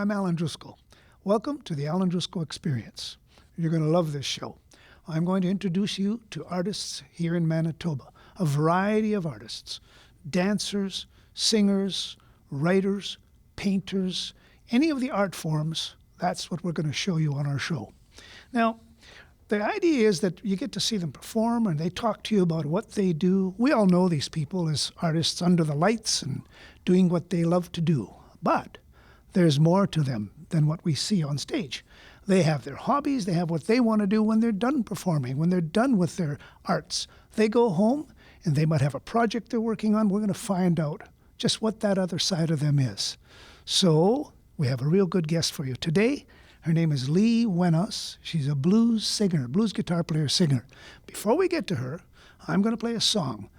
I'm Andrusco. Welcome to the Andrusco Experience. You're going to love this show. I'm going to introduce you to artists here in Manitoba, a variety of artists, dancers, singers, writers, painters, any of the art forms. That's what we're going to show you on our show. Now, the idea is that you get to see them perform and they talk to you about what they do. We all know these people as artists under the lights and doing what they love to do. But there's more to them than what we see on stage. They have their hobbies, they have what they want to do when they're done performing, when they're done with their arts. They go home and they might have a project they're working on. We're going to find out just what that other side of them is. So we have a real good guest for you today. Her name is Wenaus. She's a blues singer, blues guitar player singer. Before we get to her, I'm going to play a song.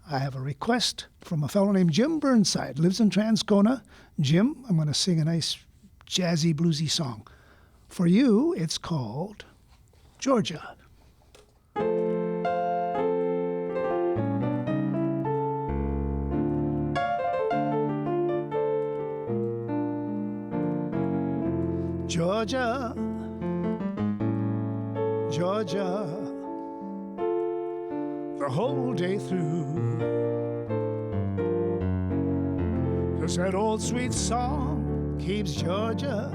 I have a request from a fellow named Jim Burnside, lives in Transcona. Jim, I'm going to sing a nice jazzy, bluesy song. For you, it's called Georgia. Georgia, Georgia, the whole day through. Just that old sweet song keeps Georgia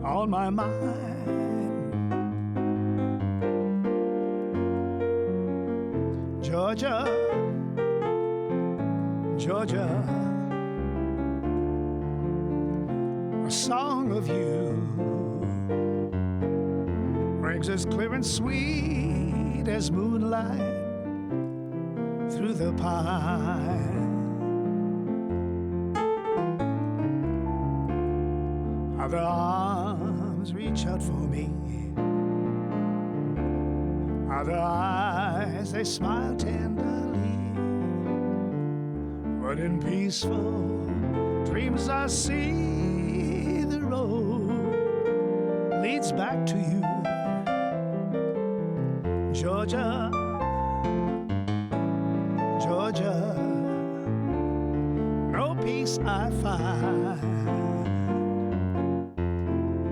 on my mind. Georgia, Georgia, a song of you rings as clear and sweet as moonlight through the pine. Other arms reach out for me, other eyes they smile tenderly, but in peaceful dreams I see the road leads back to you. Georgia, Georgia, no peace I find.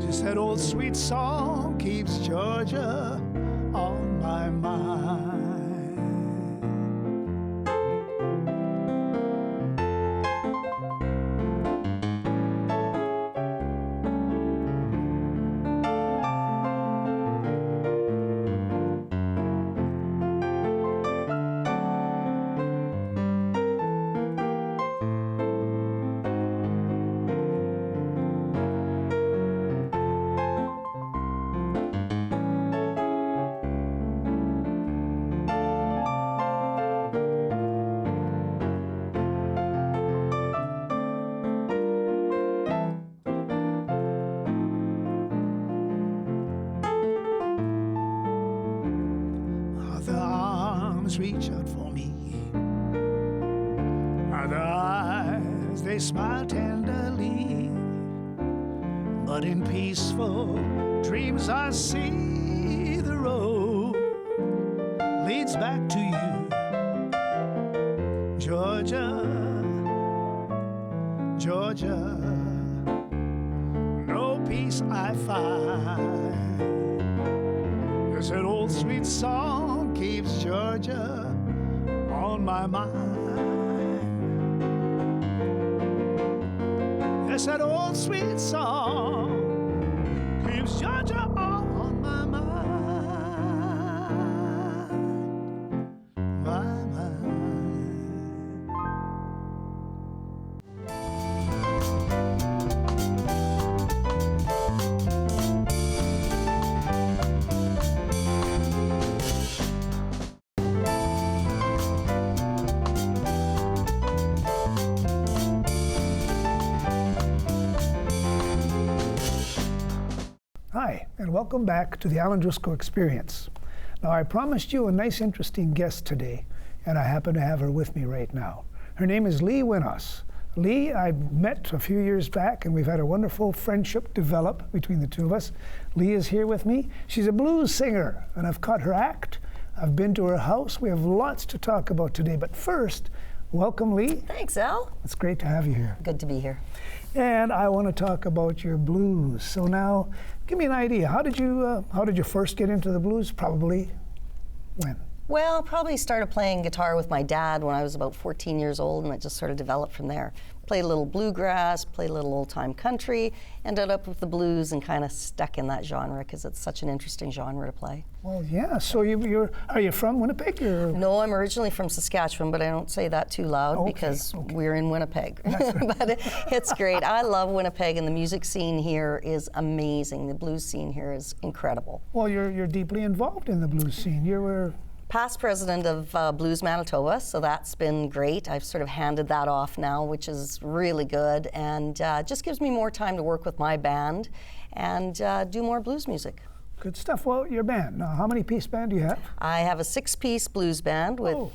Just that old sweet song keeps Georgia on my mind. Reach out for me, other eyes they smile tenderly, but in peaceful dreams I see the road leads back to you. Georgia, Georgia, no peace I find. Yes, that old sweet song keeps Georgia on my mind. Yes, that old sweet song keeps Georgia on my mind. My mind. Hi, and welcome back to the Andrusco Experience. Now, I promised you a nice, interesting guest today, and I happen to have her with me right now. Her name is Wenaus. Lee, I met a few years back, and we've had a wonderful friendship develop between the two of us. Lee is here with me. She's a blues singer, and I've caught her act. I've been to her house. We have lots to talk about today, but first, Welcome, Lee. Thanks, Al. It's great to have you here. Good to be here. And I want to talk about your blues. So now, give me an idea. How did you first get into the blues? Probably when? Well, probably started playing guitar with my dad when I was about 14 years old, and it just sort of developed from there. Played a little bluegrass, played a little old-time country, ended up with the blues and kind of stuck in that genre because it's such an interesting genre to play. Well, yeah. So are you from Winnipeg? Or? No, I'm originally from Saskatchewan, but I don't say that too loud because we're in Winnipeg. But it's great. I love Winnipeg, and the music scene here is amazing. The blues scene here is incredible. Well, you're deeply involved in the blues scene. You were past president of Blues Manitoba, so that's been great. I've sort of handed that off now, which is really good, and just gives me more time to work with my band and do more blues music. Good stuff. Well, your band, now, how many piece band do you have? I have a 6-piece blues band with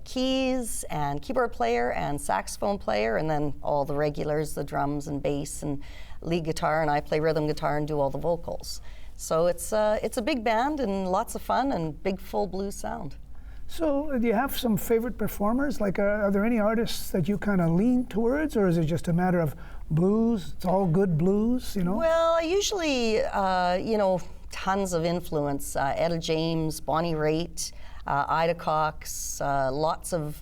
keys and keyboard player and saxophone player, and then all the regulars, the drums and bass and lead guitar, and I play rhythm guitar and do all the vocals. So it's a big band and lots of fun and big full blues sound. So do you have some favorite performers? Like are there any artists that you kind of lean towards, or is it just a matter of blues? It's all good blues, you know? Well, I usually, tons of influence. Etta James, Bonnie Raitt, Ida Cox, lots of,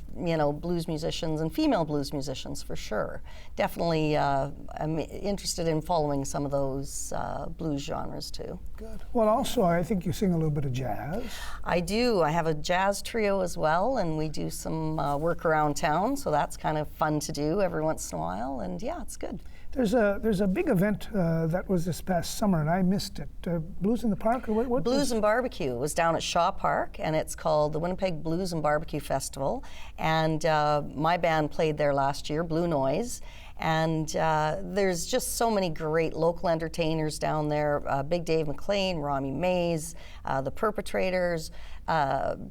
blues musicians and female blues musicians for sure. Definitely I'm interested in following some of those blues genres too. Good. Well, also, I think you sing a little bit of jazz. I do. I have a jazz trio as well, and we do some work around town, so that's kind of fun to do every once in a while, and yeah, it's good. There's a big event that was this past summer, and I missed it. Blues in the Park, or what? Blues and Barbecue. It was down at Shaw Park, and it's called the Winnipeg Blues and Barbecue Festival. And my band played there last year, Blue Noise. And there's just so many great local entertainers down there. Big Dave McLean, Romy Mays, the Perpetrators,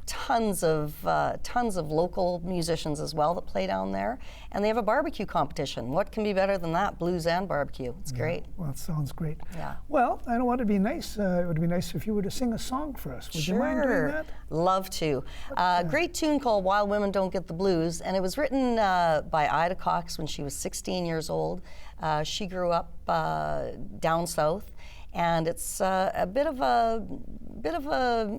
tons of local musicians as well that play down there. And they have a barbecue competition. What can be better than that? Blues and barbecue. It's great. Well, it sounds great. Yeah. Well, I know what would be nice. It would be nice if you were to sing a song for us. Would you mind doing that? Love to. Great tune called Wild Women Don't Get the Blues, and it was written by Ida Cox when she was 16 years old. She grew up down south, and it's a bit of a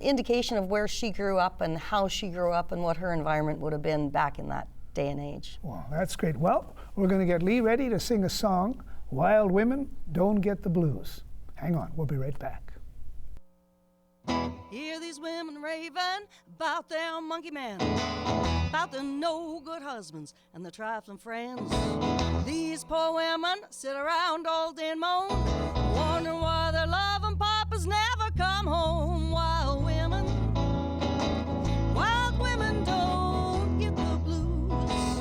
indication of where she grew up and how she grew up and what her environment would have been back in that day and age. Well, that's great. Well, we're going to get Lee ready to sing a song, Wild Women Don't Get the Blues. Hang on, we'll be right back. Hear these women raving about their monkey men, about their no-good husbands and their trifling friends. These poor women sit around all day and moan, wondering why their loving papas never come home. Wild women don't get the blues.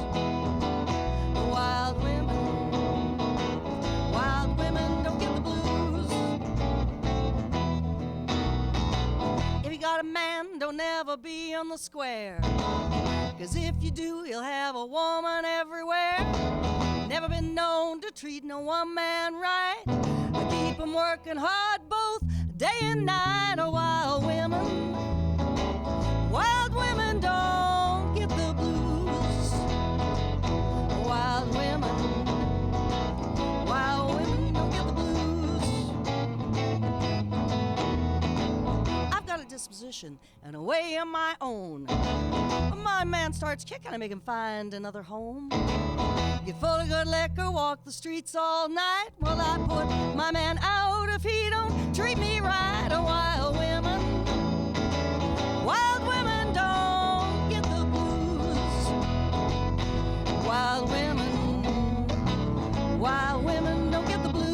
Wild women don't get the blues. If you got a man, don't ever be on the square, 'cause if you do, you'll have a woman everywhere. Never been known to treat no one man right, keep 'em working hard both day and night. Oh, wild women don't get the blues. Wild women don't get the blues. I've got a disposition and a way of my own. When my man starts kicking, I make him find another home. Get full of good liquor, walk the streets all night. Well, I put my man out if he don't treat me right. Oh, wild women don't get the blues. Wild women don't get the blues.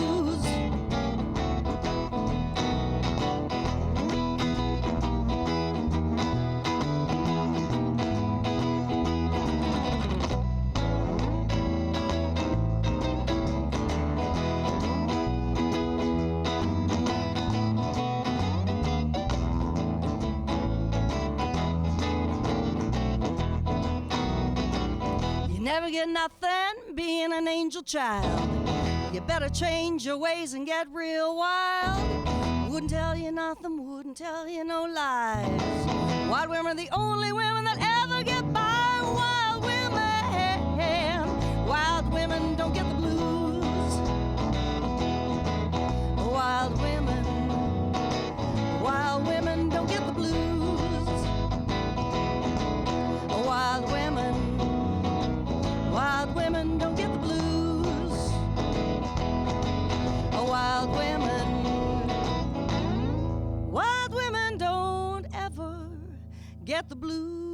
Never get nothing being an angel child. You better change your ways and get real wild. Wouldn't tell you nothing, wouldn't tell you no lies. Wild women are the only women that ever get by. Wild women get the blues.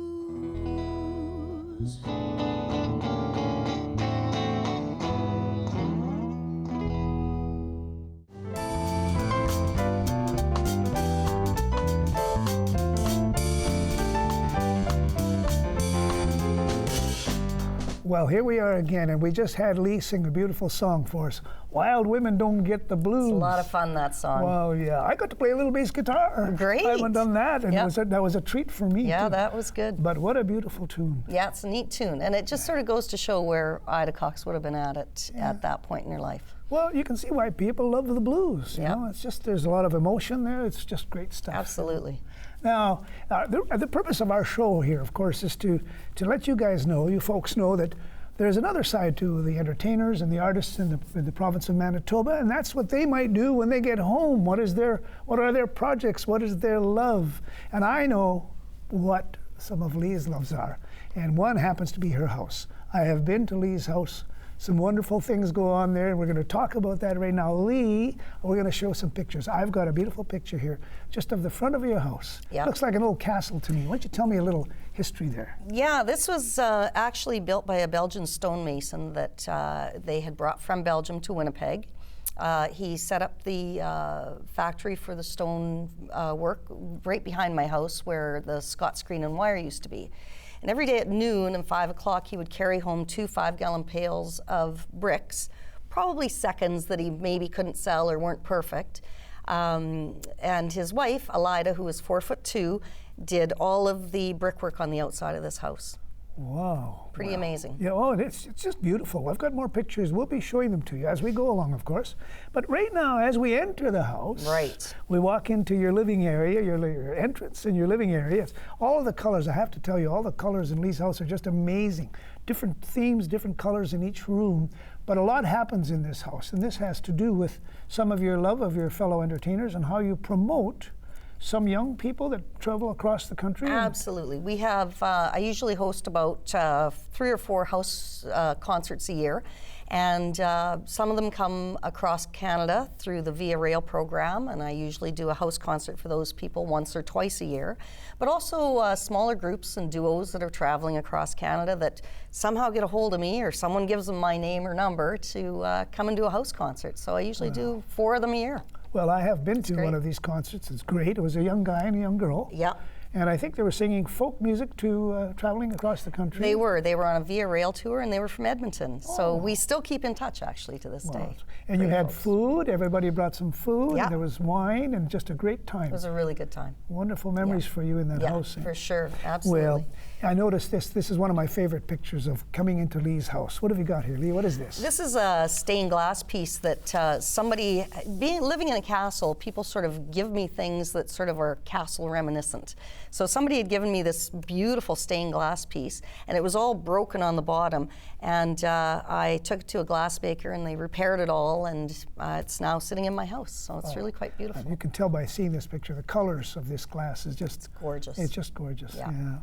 Well, here we are again, and we just had Lee sing a beautiful song for us. Wild Women Don't Get the Blues. It's a lot of fun, that song. Well, yeah. I got to play a little bass guitar. Great. I haven't done that, and Yep. that was a treat for me, Yeah, too. that was good. But what a beautiful tune. Yeah, it's a neat tune. And it just sort of goes to show where Ida Cox would have been at that point in her life. Well, you can see why people love the blues. You Yeah. know, it's just, there's a lot of emotion there. It's just great stuff. Absolutely. Now, the purpose of our show here, of course, is to let you guys know, you folks know, that there's another side to the entertainers and the artists in the province of Manitoba, and that's what they might do when they get home. What are their projects? What is their love? And I know what some of Lee's loves are, and one happens to be her house. I have been to Lee's house. Some wonderful things go on there, and we're going to talk about that right now. Lee, we're going to show some pictures. I've got a beautiful picture here, just of the front of your house. Yeah. Looks like an old castle to me. Why don't you tell me a little history there? Yeah, this was actually built by a Belgian stonemason that they had brought from Belgium to Winnipeg. He set up the factory for the stone work right behind my house where the Scott Screen and Wire used to be. And every day at noon and 5 o'clock, he would carry home 2 5-gallon pails of bricks, probably seconds that he maybe couldn't sell or weren't perfect. And his wife, Alida, who was 4'2", did all of the brickwork on the outside of this house. Wow. Pretty wow. amazing. Yeah, oh, it's just beautiful. I've got more pictures. We'll be showing them to you as we go along, of course. But right now, as we enter the house, Right. we walk into your living area, your entrance in your living area. It's all of the colors, I have to tell you, all the colors in Lee's house are just amazing. Different themes, different colors in each room. But a lot happens in this house, and this has to do with some of your love of your fellow entertainers and how you promote some young people that travel across the country. Absolutely. We have, I usually host about 3 or 4 house concerts a year, and some of them come across Canada through the Via Rail program, and I usually do a house concert for those people once or twice a year, but also smaller groups and duos that are traveling across Canada that somehow get a hold of me or someone gives them my name or number to come and do a house concert. So I usually do 4 of them a year. Well, I have been to great. one of these concerts. It's great. It was a young guy and a young girl. Yeah. And I think they were singing folk music to traveling across the country. They were on a Via Rail tour, and they were from Edmonton. So we still keep in touch, actually, to this day. And you Great had folks. food. Everybody brought some food. Yeah. And there was wine and just a great time. It was a really good time. Wonderful memories for you in that Yeah, house. for sure. Absolutely. Well, I noticed this. This is one of my favorite pictures of coming into Lee's house. What have you got here, Lee? What is this? This is a stained glass piece that somebody, living in a castle, people sort of give me things that sort of are castle reminiscent. So somebody had given me this beautiful stained glass piece, and it was all broken on the bottom. And I took it to a glass maker, and they repaired it all, and it's now sitting in my house. So it's really quite beautiful. And you can tell by seeing this picture, the colors of this glass is just gorgeous. It's just gorgeous. Yeah.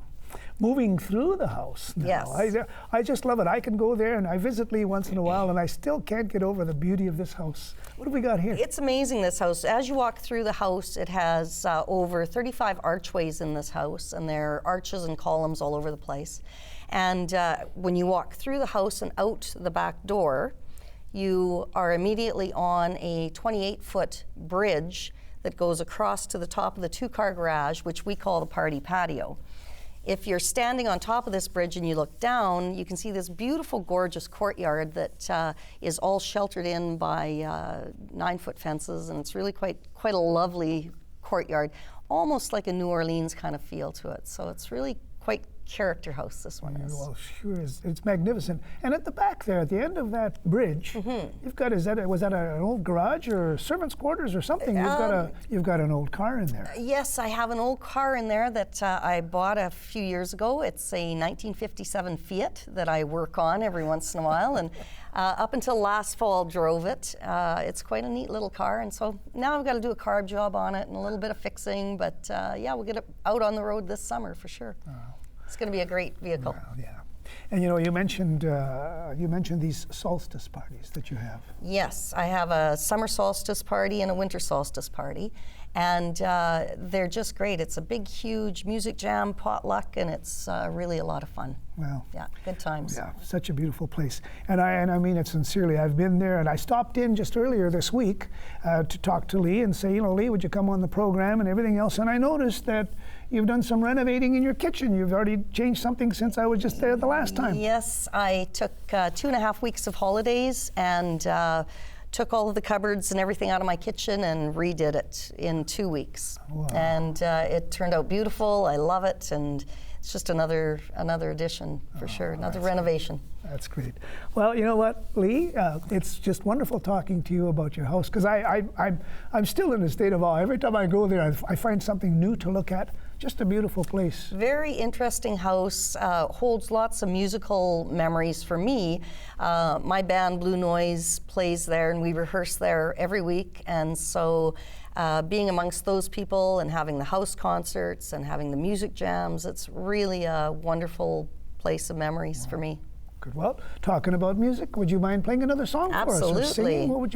Moving through the house now, Yes. I just love it. I can go there and I visit Lee once in a while, and I still can't get over the beauty of this house. What have we got here? It's amazing, this house. As you walk through the house, it has over 35 archways in this house, and there are arches and columns all over the place. And when you walk through the house and out the back door, you are immediately on a 28-foot bridge that goes across to the top of the 2-car garage, which we call the party patio. If you're standing on top of this bridge and you look down, you can see this beautiful, gorgeous courtyard that is all sheltered in by 9-foot fences, and it's really quite a lovely courtyard, almost like a New Orleans kind of feel to it. So it's really quite character house, this one is. Well, sure is. It's magnificent. And at the back there, at the end of that bridge, you've got, was that an old garage or servants' quarters or something? You've got an old car in there. Yes, I have an old car in there that I bought a few years ago. It's a 1957 Fiat that I work on every once in a while, and up until last fall drove it. It's quite a neat little car, and so now I've got to do a carb job on it and a little bit of fixing, but yeah, we'll get it out on the road this summer for sure. It's going to be a great vehicle. Well, yeah. And you mentioned these solstice parties that you have. Yes, I have a summer solstice party and a winter solstice party. and they're just great. It's a big, huge music jam, potluck, and it's really a lot of fun. Wow. Yeah, good times. Yeah, such a beautiful place. And I mean it sincerely. I've been there, and I stopped in just earlier this week to talk to Lee and say, Lee, would you come on the program and everything else? And I noticed that you've done some renovating in your kitchen. You've already changed something since I was just there the last time. Yes, I took 2.5 weeks of holidays and took all of the cupboards and everything out of my kitchen and redid it in 2 weeks. Wow. And it turned out beautiful. I love it, and it's just another addition for sure, another renovation. That's great. Well, you know what, Lee? It's just wonderful talking to you about your house, because I'm still in a state of awe. Every time I go there, I find something new to look at. Just a beautiful place. Very interesting house, holds lots of musical memories for me. My band, Blue Noise, plays there, and we rehearse there every week. And so being amongst those people and having the house concerts and having the music jams, it's really a wonderful place of memories for me. Good. Well, talking about music, would you mind playing another song for us? Absolutely. Or singing? What would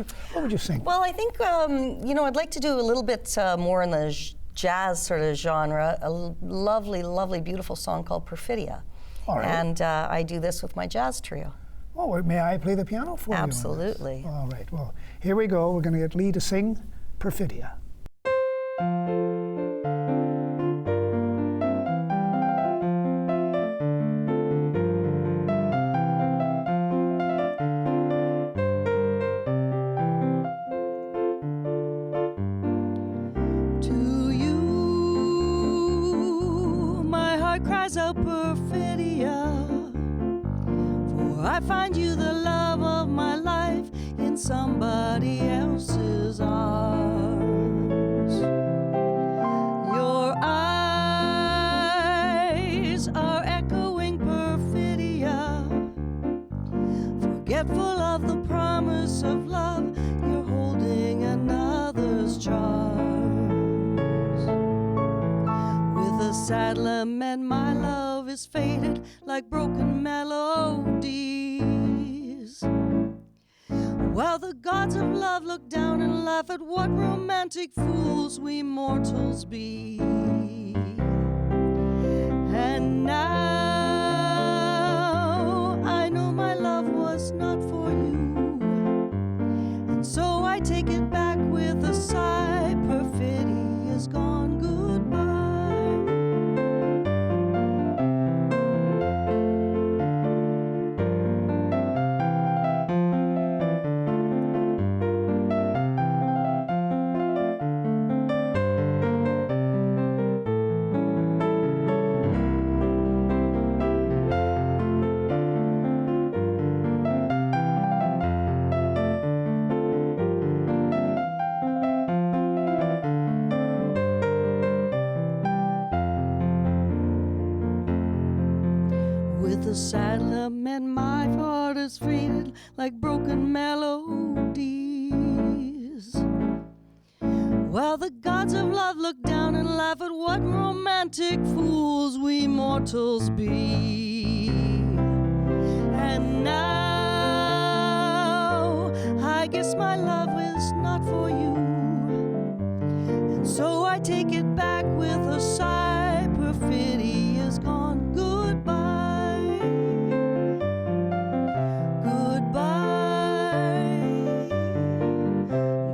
you sing? Well, I think, I'd like to do a little bit more in the jazz sort of genre, a lovely, lovely, beautiful song called Perfidia. All right. And I do this with my jazz trio. Oh, may I play the piano for you? Absolutely. All right. Well, here we go. We're going to get Lee to sing Perfidia. Out Perfidia, for I find you the love of my life in somebody else's arms. Your eyes are echoing Perfidia, forgetful of the promise of love, you're holding another's charms. With a sad lament, my love is faded like broken melodies. While the gods of love look down and laugh at what romantic fools we mortals be. And now I know my love was not for you, and so I take it back with a sigh. Perfidia's gone, goodbye. With a sad lament, my heart is faded like broken melodies. While the gods of love look down and laugh at what romantic fools we mortals be. And now I guess my love is not for you, and so I take it back with a sigh. Perfidia's gone, goodbye. Goodbye.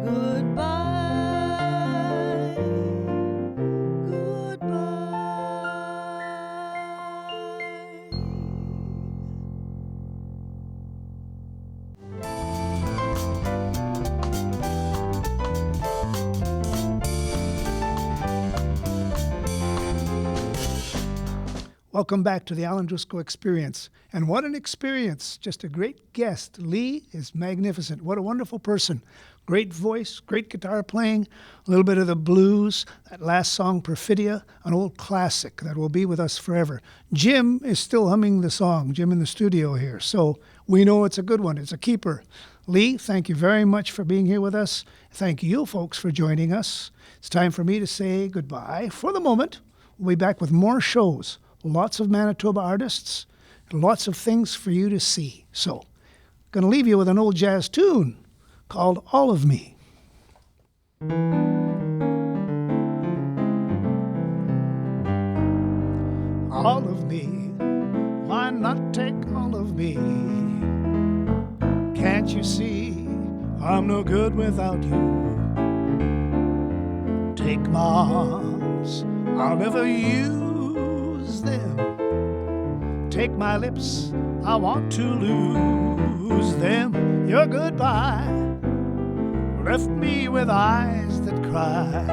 Goodbye. Welcome back to the Andrusco Experience. And what an experience. Just a great guest. Lee is magnificent. What a wonderful person. Great voice, great guitar playing, a little bit of the blues. That last song, Perfidia, an old classic that will be with us forever. Jim is still humming the song, Jim in the studio here. So we know it's a good one. It's a keeper. Lee, thank you very much for being here with us. Thank you, folks, for joining us. It's time for me to say goodbye for the moment. We'll be back with more shows. Lots of Manitoba artists, and lots of things for you to see. So, going to leave you with an old jazz tune called All of Me. all of me? Why not take all of me? Can't you see I'm no good without you? Take my arms, I'll never use them. Take my lips, I want to lose them. Your goodbye left me with eyes that cry.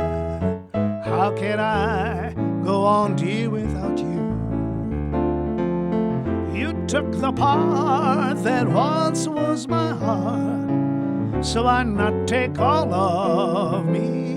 How can I go on, dear, without you? You took the part that once was my heart, so why not take all of me?